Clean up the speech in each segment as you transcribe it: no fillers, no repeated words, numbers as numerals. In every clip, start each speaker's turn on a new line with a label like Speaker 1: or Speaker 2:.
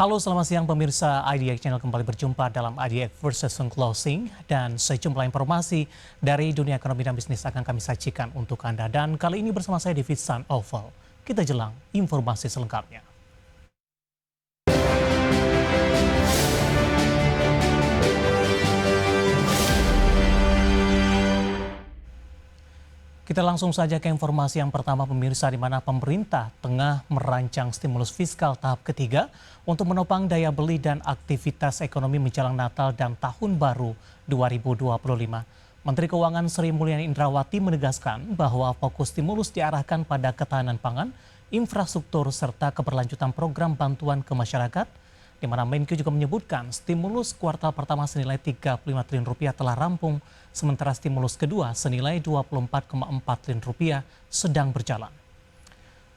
Speaker 1: Halo, selamat siang pemirsa IDX Channel, kembali berjumpa dalam IDX versus Closing dan sejumlah informasi dari dunia ekonomi dan bisnis akan kami sajikan untuk Anda. Dan kali ini bersama saya David San Oval. Kita jelang informasi selengkapnya. Kita langsung saja ke informasi yang pertama pemirsa, di mana pemerintah tengah merancang stimulus fiskal tahap ketiga untuk menopang daya beli dan aktivitas ekonomi menjelang Natal dan Tahun Baru 2025. Menteri Keuangan Sri Mulyani Indrawati menegaskan bahwa fokus stimulus diarahkan pada ketahanan pangan, infrastruktur, serta keberlanjutan program bantuan ke masyarakat, di mana Menkyu juga menyebutkan stimulus kuartal pertama senilai Rp35 triliun telah rampung, sementara stimulus kedua senilai Rp24,4 triliun sedang berjalan.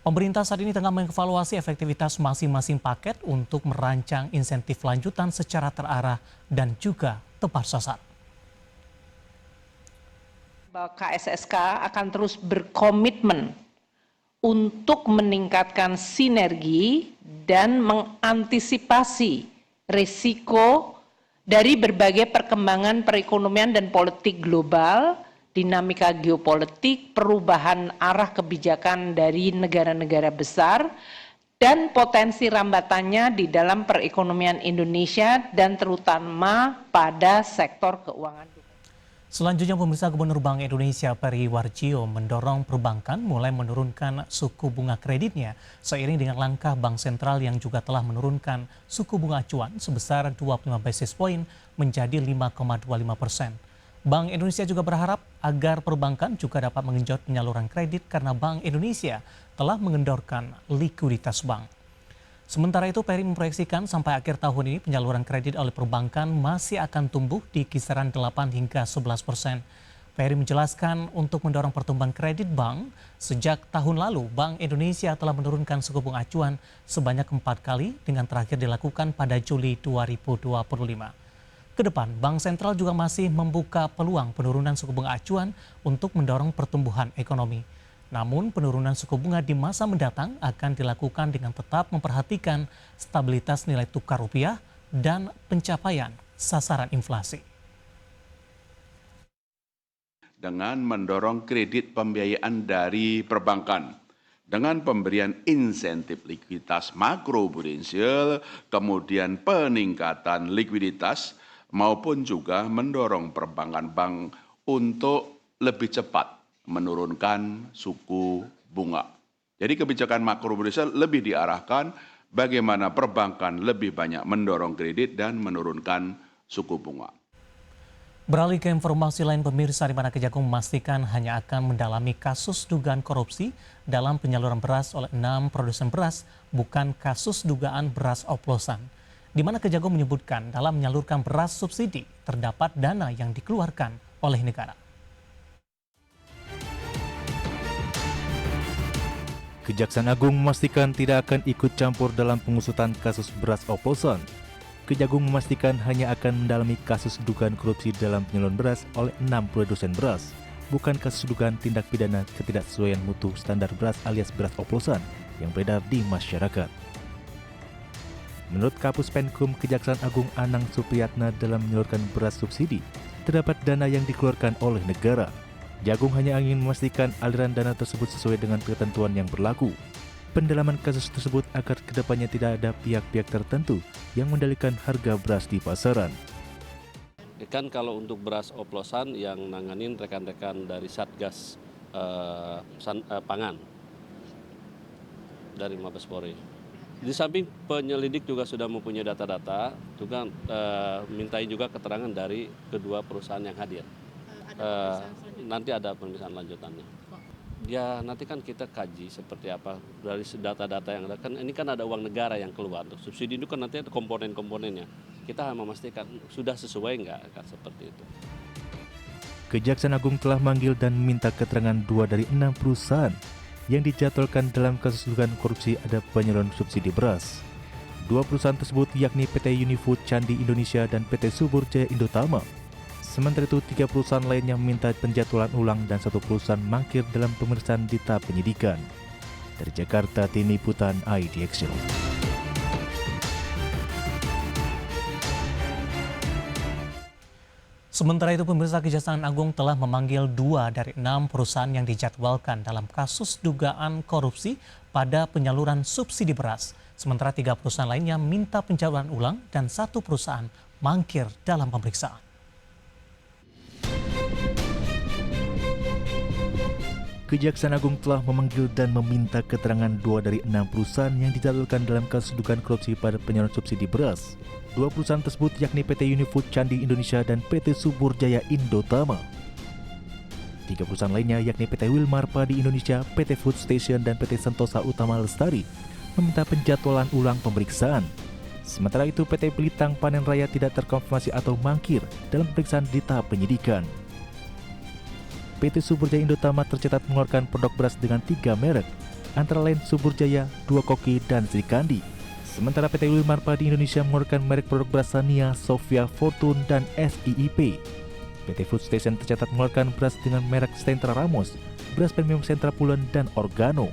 Speaker 1: Pemerintah saat ini tengah mengevaluasi efektivitas masing-masing paket untuk merancang insentif lanjutan secara terarah dan juga tepat sasaran.
Speaker 2: KSSK akan terus berkomitmen untuk meningkatkan sinergi dan mengantisipasi risiko dari berbagai perkembangan perekonomian dan politik global, dinamika geopolitik, perubahan arah kebijakan dari negara-negara besar, dan potensi rambatannya di dalam perekonomian Indonesia dan terutama pada sektor keuangan.
Speaker 1: Selanjutnya pemirsa, Gubernur Bank Indonesia Peri Warjio mendorong perbankan mulai menurunkan suku bunga kreditnya seiring dengan langkah Bank Sentral yang juga telah menurunkan suku bunga acuan sebesar 25 basis point menjadi 5,25%. Bank Indonesia juga berharap agar perbankan juga dapat mengenjot penyaluran kredit karena Bank Indonesia telah mengendorkan likuiditas bank. Sementara itu, Peri memproyeksikan sampai akhir tahun ini penyaluran kredit oleh perbankan masih akan tumbuh di kisaran 8 hingga 11%. Peri menjelaskan untuk mendorong pertumbuhan kredit bank, sejak tahun lalu Bank Indonesia telah menurunkan suku bunga acuan sebanyak 4 kali dengan terakhir dilakukan pada Juli 2025. Kedepan, Bank Sentral juga masih membuka peluang penurunan suku bunga acuan untuk mendorong pertumbuhan ekonomi. Namun penurunan suku bunga di masa mendatang akan dilakukan dengan tetap memperhatikan stabilitas nilai tukar rupiah dan pencapaian sasaran inflasi.
Speaker 3: Dengan mendorong kredit pembiayaan dari perbankan, dengan pemberian insentif likuiditas makroprudensial, kemudian peningkatan likuiditas, maupun juga mendorong perbankan bank untuk lebih cepat menurunkan suku bunga. Jadi kebijakan makroprudensial lebih diarahkan bagaimana perbankan lebih banyak mendorong kredit dan menurunkan suku bunga.
Speaker 1: Beralih ke informasi lain pemirsa, di mana Kejagung memastikan hanya akan mendalami kasus dugaan korupsi dalam penyaluran beras oleh 6 produsen beras, bukan kasus dugaan beras oplosan. Di mana Kejagung menyebutkan dalam menyalurkan beras subsidi terdapat dana yang dikeluarkan oleh negara.
Speaker 4: Kejaksaan Agung memastikan tidak akan ikut campur dalam pengusutan kasus beras oplosan. Kejagung memastikan hanya akan mendalami kasus dugaan korupsi dalam penyaluran beras oleh 6 produsen beras, bukan kasus dugaan tindak pidana ketidaksesuaian mutu standar beras alias beras oplosan yang beredar di masyarakat. Menurut Kapus Penkum Kejaksaan Agung Anang Supriyatna, dalam menyalurkan beras subsidi, terdapat dana yang dikeluarkan oleh negara. Jagung hanya ingin memastikan aliran dana tersebut sesuai dengan ketentuan yang berlaku. Pendalaman kasus tersebut agar kedepannya tidak ada pihak-pihak tertentu yang mengendalikan harga beras di pasaran.
Speaker 5: Kan kalau untuk beras oplosan yang nanganin rekan-rekan dari Satgas Pangan dari Mabes Polri. Di samping penyelidik juga sudah mempunyai data-data, juga mintain juga keterangan dari kedua perusahaan yang hadir. Nanti ada pemeriksaan lanjutannya. Ya nanti kan kita kaji seperti apa dari data-data yang ada. Kan ini kan ada uang negara yang keluar. Untuk subsidi itu kan nanti ada komponen-komponennya. Kita memastikan sudah sesuai enggak kan seperti itu.
Speaker 4: Kejaksaan Agung telah manggil dan meminta keterangan 2 dari 6 perusahaan yang dijadwalkan dalam kasus dugaan korupsi ada penyaluran subsidi beras. 2 perusahaan tersebut yakni PT Unifood Candi Indonesia dan PT Subur Jaya Indotama. Sementara itu, 3 perusahaan lainnya meminta penjadwalan ulang dan 1 perusahaan mangkir dalam pemeriksaan di tahap penyidikan. Dari Jakarta, Tim Liputan IDX.
Speaker 1: Sementara itu, pemirsa, Kejaksaan Agung telah memanggil 2 dari 6 perusahaan yang dijadwalkan dalam kasus dugaan korupsi pada penyaluran subsidi beras. Sementara 3 perusahaan lainnya minta penjadwalan ulang dan 1 perusahaan mangkir dalam pemeriksaan.
Speaker 4: Kejaksaan Agung telah memanggil dan meminta keterangan 2 dari 6 perusahaan yang dijadwalkan dalam kasus dugaan korupsi pada penyaluran subsidi beras. 2 perusahaan tersebut yakni PT Unifood Candi Indonesia dan PT Subur Jaya Indotama. 3 perusahaan lainnya yakni PT Wilmar Padi Indonesia, PT Food Station, dan PT Sentosa Utama Lestari meminta penjadwalan ulang pemeriksaan. Sementara itu, PT Pelitang Panen Raya tidak terkonfirmasi atau mangkir dalam pemeriksaan di tahap penyidikan. PT Subur Jaya Indotama tercatat mengeluarkan produk beras dengan 3 merek, antara lain Subur Jaya, 2 Koki, dan Sri Kandi. Sementara PT Wilmar Padi Indonesia mengeluarkan merek produk beras Sania, Sofia, Fortune, dan SIIP. PT Food Station tercatat mengeluarkan beras dengan merek Sentra Ramos, beras premium Sentra Pulen, dan Organo.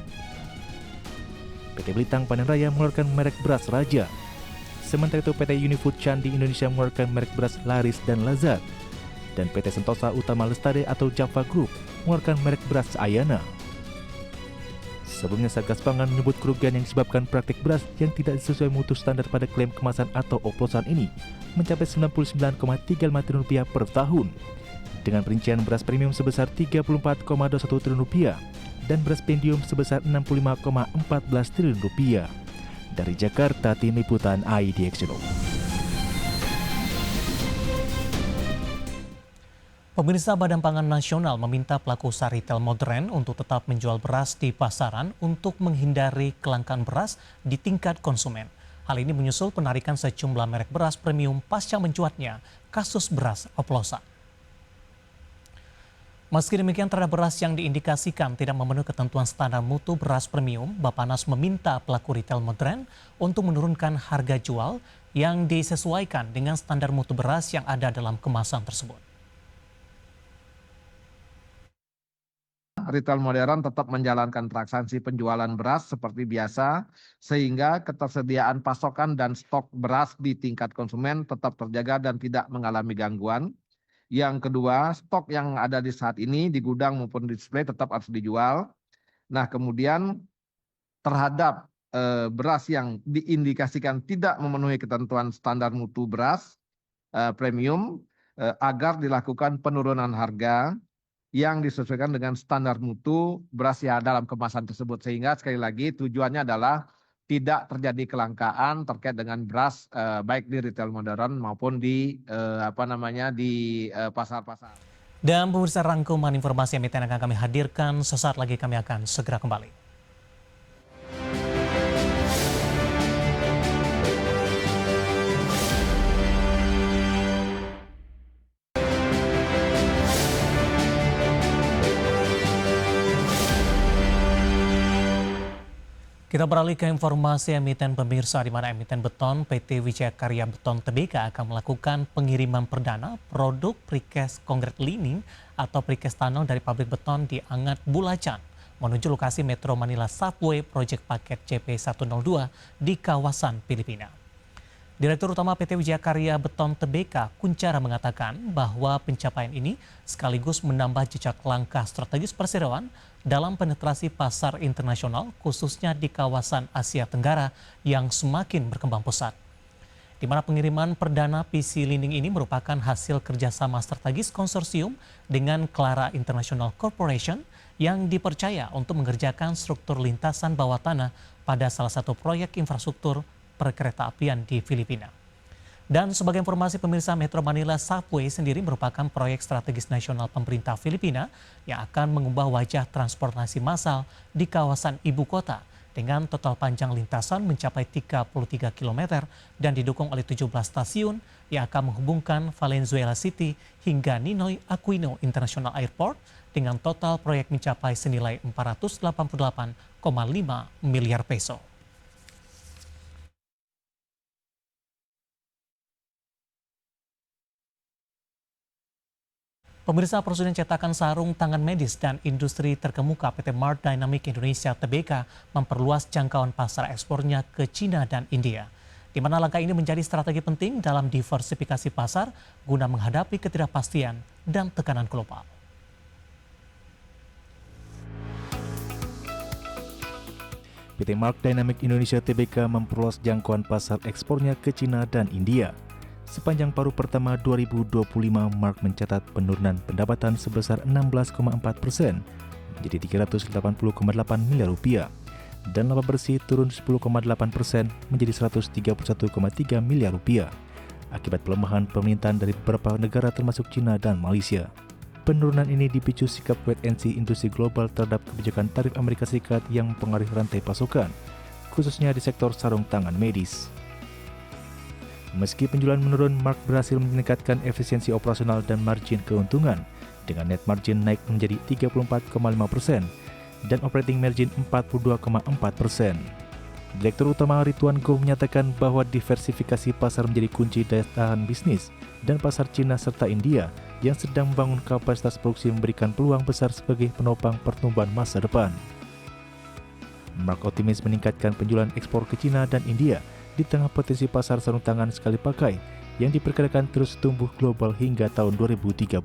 Speaker 4: PT Pelitang Panen Raya mengeluarkan merek beras Raja. Sementara itu PT Unifood Candi Indonesia mengeluarkan merek beras Laris dan Lazat. Dan PT Sentosa Utama Lestari atau Java Group mengeluarkan merek beras Ayana. Sebelumnya, Satgas Pangan menyebut kerugian yang disebabkan praktik beras yang tidak sesuai mutu standar pada klaim kemasan atau oplosan ini mencapai Rp99,35 triliun per tahun. Dengan perincian beras premium sebesar Rp34,21 triliun dan beras medium sebesar Rp65,14 triliun. Dari Jakarta, Tim Liputan IDX.
Speaker 1: Pemirsa, Badan Pangan Nasional meminta pelaku usaha retail modern untuk tetap menjual beras di pasaran untuk menghindari kelangkaan beras di tingkat konsumen. Hal ini menyusul penarikan sejumlah merek beras premium pasca mencuatnya kasus beras oplosan. Meski demikian, terhadap beras yang diindikasikan tidak memenuhi ketentuan standar mutu beras premium, Bappenas meminta pelaku retail modern untuk menurunkan harga jual yang disesuaikan dengan standar mutu beras yang ada dalam kemasan tersebut.
Speaker 6: Retail modern tetap menjalankan transaksi penjualan beras seperti biasa, sehingga ketersediaan pasokan dan stok beras di tingkat konsumen tetap terjaga dan tidak mengalami gangguan. Yang kedua, stok yang ada di saat ini di gudang maupun di display tetap harus dijual. Nah, kemudian terhadap beras yang diindikasikan tidak memenuhi ketentuan standar mutu beras premium, agar dilakukan penurunan harga yang disesuaikan dengan standar mutu beras yang dalam kemasan tersebut, sehingga sekali lagi tujuannya adalah tidak terjadi kelangkaan terkait dengan beras baik di retail modern maupun di pasar-pasar.
Speaker 1: Dan pemirsa, rangkuman informasi emiten akan kami hadirkan sesaat lagi, kami akan segera kembali. Kita beralih ke informasi emiten, pemirsa, di mana emiten beton PT Wijaya Karya Beton Tbk akan melakukan pengiriman perdana produk precast concrete lining atau precast tunnel dari pabrik beton di Angat Bulacan menuju lokasi Metro Manila Subway Project Paket CP102 di kawasan Filipina. Direktur Utama PT Wijaya Karya Beton Tbk, Kunchara, mengatakan bahwa pencapaian ini sekaligus menambah jejak langkah strategis perseroan dalam penetrasi pasar internasional, khususnya di kawasan Asia Tenggara yang semakin berkembang pesat. Di mana pengiriman perdana PC Lining ini merupakan hasil kerjasama strategis konsorsium dengan Clara International Corporation yang dipercaya untuk mengerjakan struktur lintasan bawah tanah pada salah satu proyek infrastruktur perkereta-apian di Filipina. Dan sebagai informasi, pemirsa, Metro Manila Subway sendiri merupakan proyek strategis nasional pemerintah Filipina yang akan mengubah wajah transportasi massal di kawasan ibu kota dengan total panjang lintasan mencapai 33 km dan didukung oleh 17 stasiun yang akan menghubungkan Valenzuela City hingga Ninoy Aquino International Airport dengan total proyek mencapai senilai 488,5 miliar peso. Pemirsa, perusahaan cetakan sarung tangan medis dan industri terkemuka PT Mart Dynamic Indonesia Tbk memperluas jangkauan pasar ekspornya ke Cina dan India. di mana langkah ini menjadi strategi penting dalam diversifikasi pasar guna menghadapi ketidakpastian dan tekanan global.
Speaker 4: PT Mark Dynamic Indonesia Tbk memperluas jangkauan pasar ekspornya ke Cina dan India. Sepanjang paruh pertama 2025, Mark mencatat penurunan pendapatan sebesar 16,4% menjadi 380,8 miliar rupiah dan laba bersih turun 10,8% menjadi 131,3 miliar rupiah akibat pelemahan pemerintahan dari beberapa negara termasuk Cina dan Malaysia. Penurunan ini dipicu sikap wait-and-see industri global terhadap kebijakan tarif Amerika Serikat yang mempengaruhi rantai pasokan, khususnya di sektor sarung tangan medis. Meski penjualan menurun, Mark berhasil meningkatkan efisiensi operasional dan margin keuntungan, dengan net margin naik menjadi 34,5% dan operating margin 42,4%. Direktur Utama Ridwan Goh menyatakan bahwa diversifikasi pasar menjadi kunci daya tahan bisnis dan pasar Cina serta India yang sedang membangun kapasitas produksi memberikan peluang besar sebagai penopang pertumbuhan masa depan. Mark optimis meningkatkan penjualan ekspor ke Cina dan India di tengah potensi pasar sarung tangan sekali pakai yang diperkirakan terus tumbuh global hingga tahun 2030.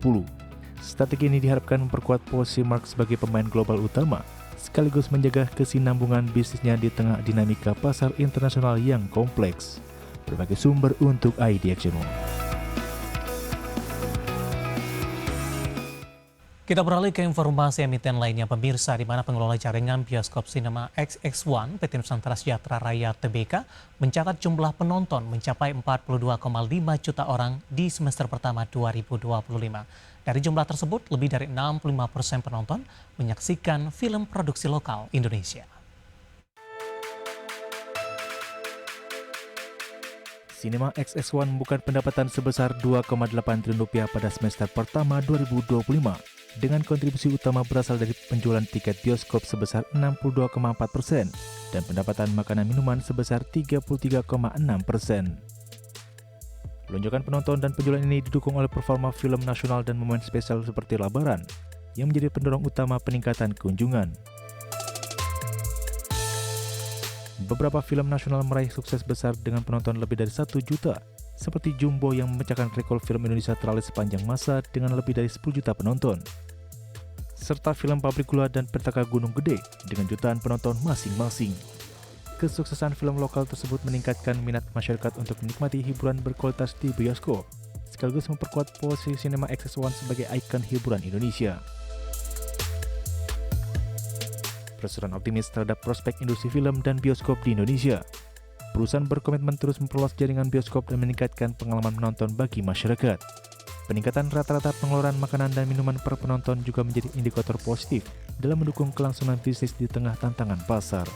Speaker 4: Strategi ini diharapkan memperkuat posisi Mark sebagai pemain global utama, sekaligus menjaga kesinambungan bisnisnya di tengah dinamika pasar internasional yang kompleks. Berbagai sumber untuk IDX Channel.
Speaker 1: Kita beralih ke informasi emiten lainnya pemirsa, di mana pengelola jaringan bioskop sinema XX1 PT Nusantara Sejahtera Raya Tbk mencatat jumlah penonton mencapai 42,5 juta orang di semester pertama 2025. Dari jumlah tersebut, lebih dari 65% penonton menyaksikan film produksi lokal Indonesia.
Speaker 4: Sinema XX1 membuka pendapatan sebesar 2,8 triliun rupiah pada semester pertama 2025. Dengan kontribusi utama berasal dari penjualan tiket bioskop sebesar 62,4% dan pendapatan makanan minuman sebesar 33,6%. Lonjakan penonton dan penjualan ini didukung oleh performa film nasional dan momen spesial seperti Lebaran yang menjadi pendorong utama peningkatan kunjungan. Beberapa film nasional meraih sukses besar dengan penonton lebih dari 1 juta, seperti Jumbo yang memecahkan rekor film Indonesia terlaris sepanjang masa dengan lebih dari 10 juta penonton, serta film Pabrik Gula dan Petaka Gunung Gede dengan jutaan penonton masing-masing. Kesuksesan film lokal tersebut meningkatkan minat masyarakat untuk menikmati hiburan berkualitas di bioskop, sekaligus memperkuat posisi sinema XX1 sebagai ikon hiburan Indonesia. Presiden optimis terhadap prospek industri film dan bioskop di Indonesia. Perusahaan berkomitmen terus memperluas jaringan bioskop dan meningkatkan pengalaman menonton bagi masyarakat. Peningkatan rata-rata pengeluaran makanan dan minuman per penonton juga menjadi indikator positif dalam mendukung kelangsungan bisnis di tengah tantangan pasar.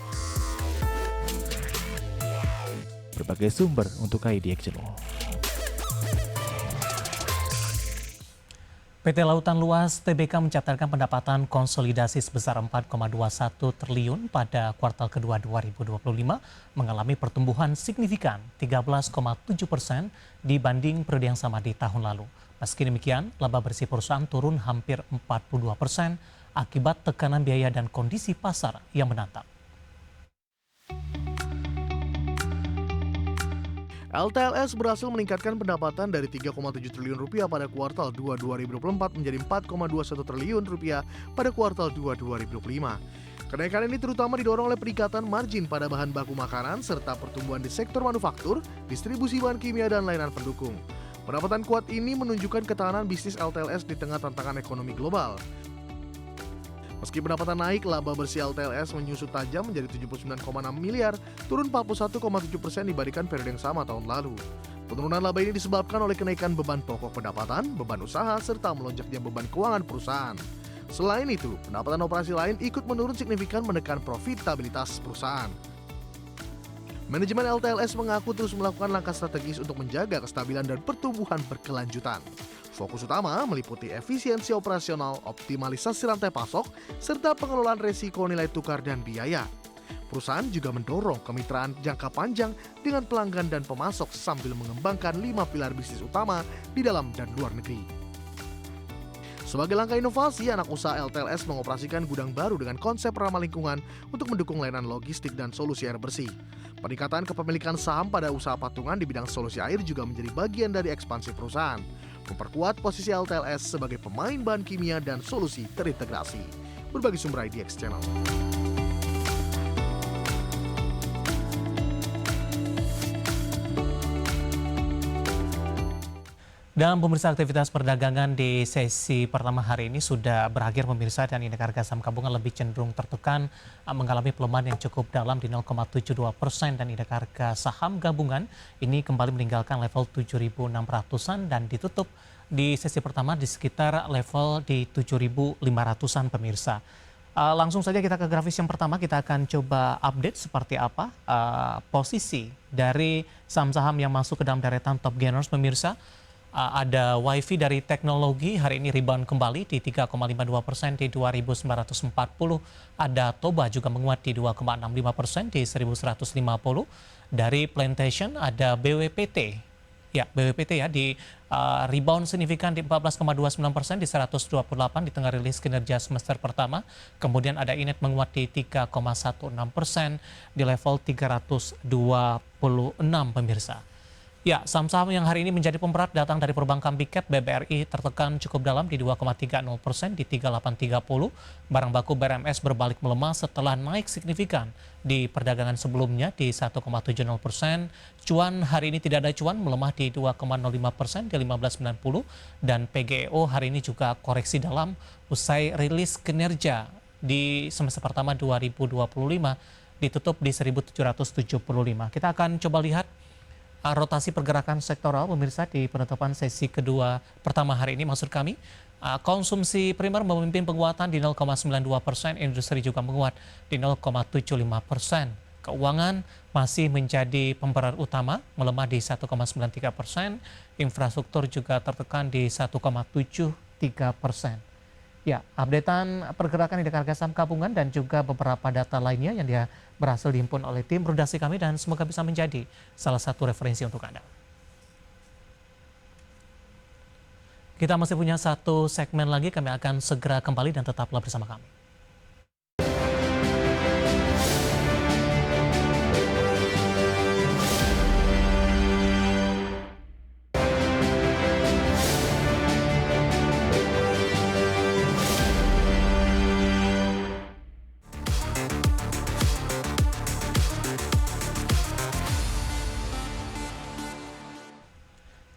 Speaker 4: Berbagai sumber untuk IDX Channel.
Speaker 1: PT Lautan Luas Tbk mencatatkan pendapatan konsolidasi sebesar 4,21 triliun pada kuartal kedua 2025, mengalami pertumbuhan signifikan 13,7% dibanding periode yang sama di tahun lalu. Meski demikian, laba bersih perusahaan turun hampir 42% akibat tekanan biaya dan kondisi pasar yang menantang.
Speaker 7: LTLS berhasil meningkatkan pendapatan dari 3,7 triliun rupiah pada kuartal 2 2024 menjadi 4,21 triliun rupiah pada kuartal 2 2025. Kenaikan ini terutama didorong oleh peningkatan margin pada bahan baku makanan serta pertumbuhan di sektor manufaktur, distribusi bahan kimia dan layanan pendukung. Pendapatan kuat ini menunjukkan ketahanan bisnis LTLS di tengah tantangan ekonomi global. Meski pendapatan naik, laba bersih LTLS menyusut tajam menjadi 79,6 miliar, turun 41,7% dibandingkan periode yang sama tahun lalu. Penurunan laba ini disebabkan oleh kenaikan beban pokok pendapatan, beban usaha, serta melonjaknya beban keuangan perusahaan. Selain itu, pendapatan operasi lain ikut menurun signifikan menekan profitabilitas perusahaan. Manajemen LTLS mengaku terus melakukan langkah strategis untuk menjaga kestabilan dan pertumbuhan berkelanjutan. Fokus utama meliputi efisiensi operasional, optimalisasi rantai pasok, serta pengelolaan resiko nilai tukar dan biaya. Perusahaan juga mendorong kemitraan jangka panjang dengan pelanggan dan pemasok sambil mengembangkan 5 pilar bisnis utama di dalam dan luar negeri. Sebagai langkah inovasi, anak usaha LTLS mengoperasikan gudang baru dengan konsep ramah lingkungan untuk mendukung layanan logistik dan solusi air bersih. Peningkatan kepemilikan saham pada usaha patungan di bidang solusi air juga menjadi bagian dari ekspansi perusahaan, memperkuat posisi LTLS sebagai pemain bahan kimia dan solusi terintegrasi. Berbagi sumber IDX Channel.
Speaker 1: Dan pemirsa, aktivitas perdagangan di sesi pertama hari ini sudah berakhir pemirsa, dan indeks harga saham gabungan lebih cenderung tertekan, mengalami pelemahan yang cukup dalam di 0,72%, dan indeks harga saham gabungan ini kembali meninggalkan level 7.600-an dan ditutup di sesi pertama di sekitar level di 7.500-an pemirsa. Langsung saja kita ke grafis yang pertama, kita akan coba update seperti apa posisi dari saham-saham yang masuk ke dalam deretan top gainers pemirsa. Ada WiFi dari teknologi hari ini rebound kembali di 3,52% di 2.940. Ada Toba juga menguat di 2,65% di 1.150. Dari Plantation ada BWPT. Ya, BWPT ya di rebound signifikan di 14,29% di 128 di tengah rilis kinerja semester pertama. Kemudian ada Inet menguat di 3,16% di level 326 pemirsa. Ya, saham-saham yang hari ini menjadi pemberat datang dari perbankan Big Cap. BBRI tertekan cukup dalam di 2,30% di 3830. Barang baku BRMS berbalik melemah setelah naik signifikan di perdagangan sebelumnya di 1,70%. Cuan hari ini tidak ada cuan, melemah di 2,05% di 1590. Dan PGEO hari ini juga koreksi dalam usai rilis kinerja di semester pertama 2025 ditutup di 1775. Kita akan coba lihat rotasi pergerakan sektoral pemirsa di penutupan sesi kedua pertama hari ini. Maksud kami, konsumsi primer memimpin penguatan di 0,92%, industri juga menguat di 0,75%. Keuangan masih menjadi pemberat utama, melemah di 1,93%, infrastruktur juga tertekan di 1,73%. Ya, updatean pergerakan indeks harga saham gabungan dan juga beberapa data lainnya yang dia berhasil dihimpun oleh tim redaksi kami, dan semoga bisa menjadi salah satu referensi untuk Anda. Kita masih punya satu segmen lagi, kami akan segera kembali dan tetaplah bersama kami.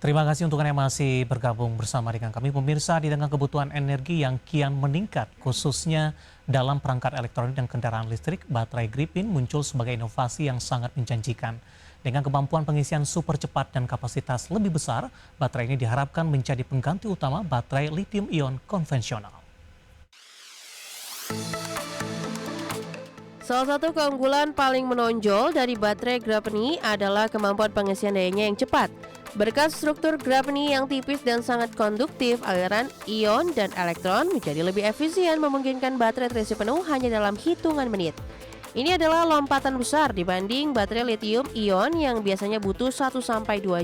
Speaker 1: Terima kasih untuk Anda yang masih bergabung bersama dengan kami pemirsa. Di tengah kebutuhan energi yang kian meningkat khususnya dalam perangkat elektronik dan kendaraan listrik, baterai Gripin muncul sebagai inovasi yang sangat menjanjikan. Dengan kemampuan pengisian super cepat dan kapasitas lebih besar, baterai ini diharapkan menjadi pengganti utama baterai lithium ion konvensional.
Speaker 8: Salah satu keunggulan paling menonjol dari baterai Grapeni adalah kemampuan pengisian dayanya yang cepat. Berkat struktur Grapeni yang tipis dan sangat konduktif, aliran ion dan elektron menjadi lebih efisien, memungkinkan baterai terisi penuh hanya dalam hitungan menit. Ini adalah lompatan besar dibanding baterai lithium ion yang biasanya butuh 1-2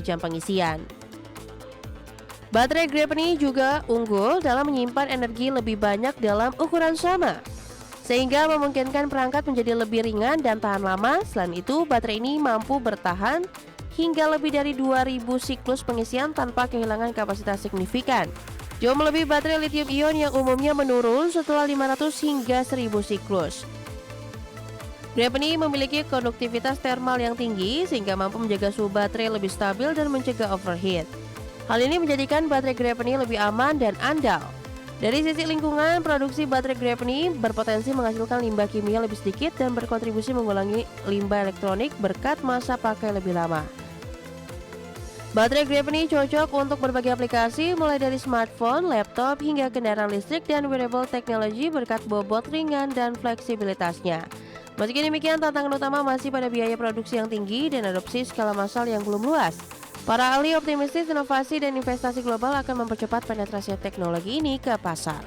Speaker 8: jam pengisian. Baterai Grapeni juga unggul dalam menyimpan energi lebih banyak dalam ukuran sama, sehingga memungkinkan perangkat menjadi lebih ringan dan tahan lama. Selain itu, baterai ini mampu bertahan hingga lebih dari 2000 siklus pengisian tanpa kehilangan kapasitas signifikan. Jauh melebihi baterai lithium ion yang umumnya menurun setelah 500 hingga 1000 siklus. Grapeni memiliki konduktivitas termal yang tinggi sehingga mampu menjaga suhu baterai lebih stabil dan mencegah overheat. Hal ini menjadikan baterai Grapeni lebih aman dan andal. Dari sisi lingkungan, produksi baterai Grapeni berpotensi menghasilkan limbah kimia lebih sedikit dan berkontribusi mengurangi limbah elektronik berkat masa pakai lebih lama. Baterai Grapeni cocok untuk berbagai aplikasi mulai dari smartphone, laptop, hingga kendaraan listrik dan wearable technology berkat bobot ringan dan fleksibilitasnya. Meski demikian, tantangan utama masih pada biaya produksi yang tinggi dan adopsi skala massal yang belum luas. Para ahli optimistis inovasi dan investasi global akan mempercepat penetrasi teknologi ini ke pasar.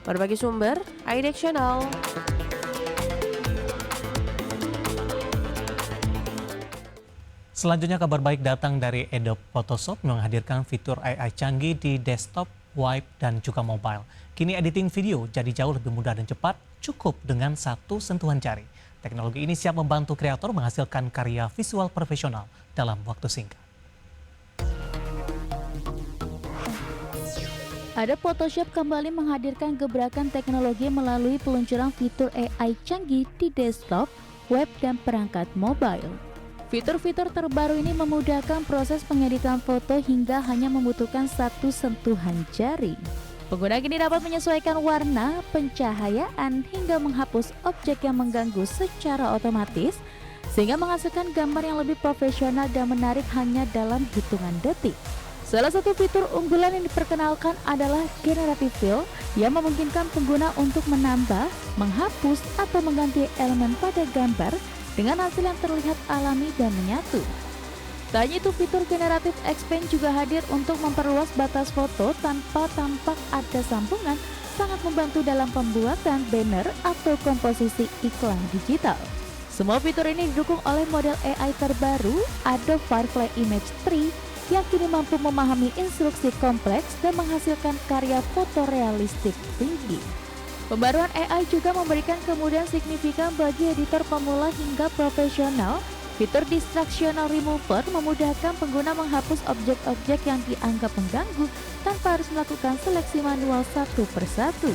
Speaker 8: Berbagi sumber, IDX Channel.
Speaker 1: Selanjutnya kabar baik datang dari Adobe Photoshop menghadirkan fitur AI canggih di desktop web, dan juga mobile. Kini editing video jadi jauh lebih mudah dan cepat, cukup dengan satu sentuhan jari. Teknologi ini siap membantu kreator menghasilkan karya visual profesional dalam waktu singkat.
Speaker 9: Adobe Photoshop kembali menghadirkan gebrakan teknologi melalui peluncuran fitur AI canggih di desktop, web, dan perangkat mobile. Fitur-fitur terbaru ini memudahkan proses pengeditan foto hingga hanya membutuhkan satu sentuhan jari. Pengguna kini dapat menyesuaikan warna, pencahayaan, hingga menghapus objek yang mengganggu secara otomatis, sehingga menghasilkan gambar yang lebih profesional dan menarik hanya dalam hitungan detik. Salah satu fitur unggulan yang diperkenalkan adalah Generative Fill yang memungkinkan pengguna untuk menambah, menghapus, atau mengganti elemen pada gambar dengan hasil yang terlihat alami dan menyatu. Tak hanya itu, fitur Generative Expand juga hadir untuk memperluas batas foto tanpa tampak ada sambungan, sangat membantu dalam pembuatan banner atau komposisi iklan digital. Semua fitur ini didukung oleh model AI terbaru Adobe Firefly Image 3 yang kini mampu memahami instruksi kompleks dan menghasilkan karya foto realistik tinggi. Pembaruan AI juga memberikan kemudahan signifikan bagi editor pemula hingga profesional. Fitur Distractional Remover memudahkan pengguna menghapus objek-objek yang dianggap mengganggu tanpa harus melakukan seleksi manual satu persatu.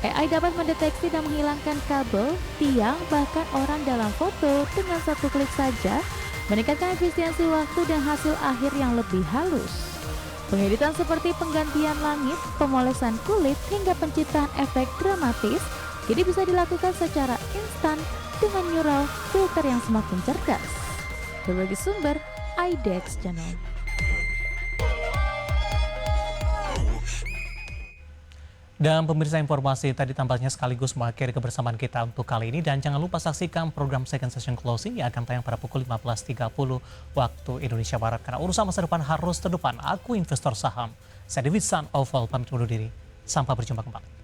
Speaker 9: AI dapat mendeteksi dan menghilangkan kabel, tiang, bahkan orang dalam foto dengan satu klik saja, meningkatkan efisiensi waktu dan hasil akhir yang lebih halus. Pengeditan seperti penggantian langit, pemolesan kulit, hingga penciptaan efek dramatis kini bisa dilakukan secara instan dengan neural filter yang semakin cerdas. Berbagai sumber, IDEX Channel.
Speaker 1: Dan pemirsa, informasi tadi tampaknya sekaligus mengakhiri kebersamaan kita untuk kali ini. Dan jangan lupa saksikan program Second Session Closing yang akan tayang pada pukul 15.30 waktu Indonesia Barat. Karena urusan masa depan harus terdepan. Aku investor saham. Saya David San Oval pamit undur diri. Sampai berjumpa kembali.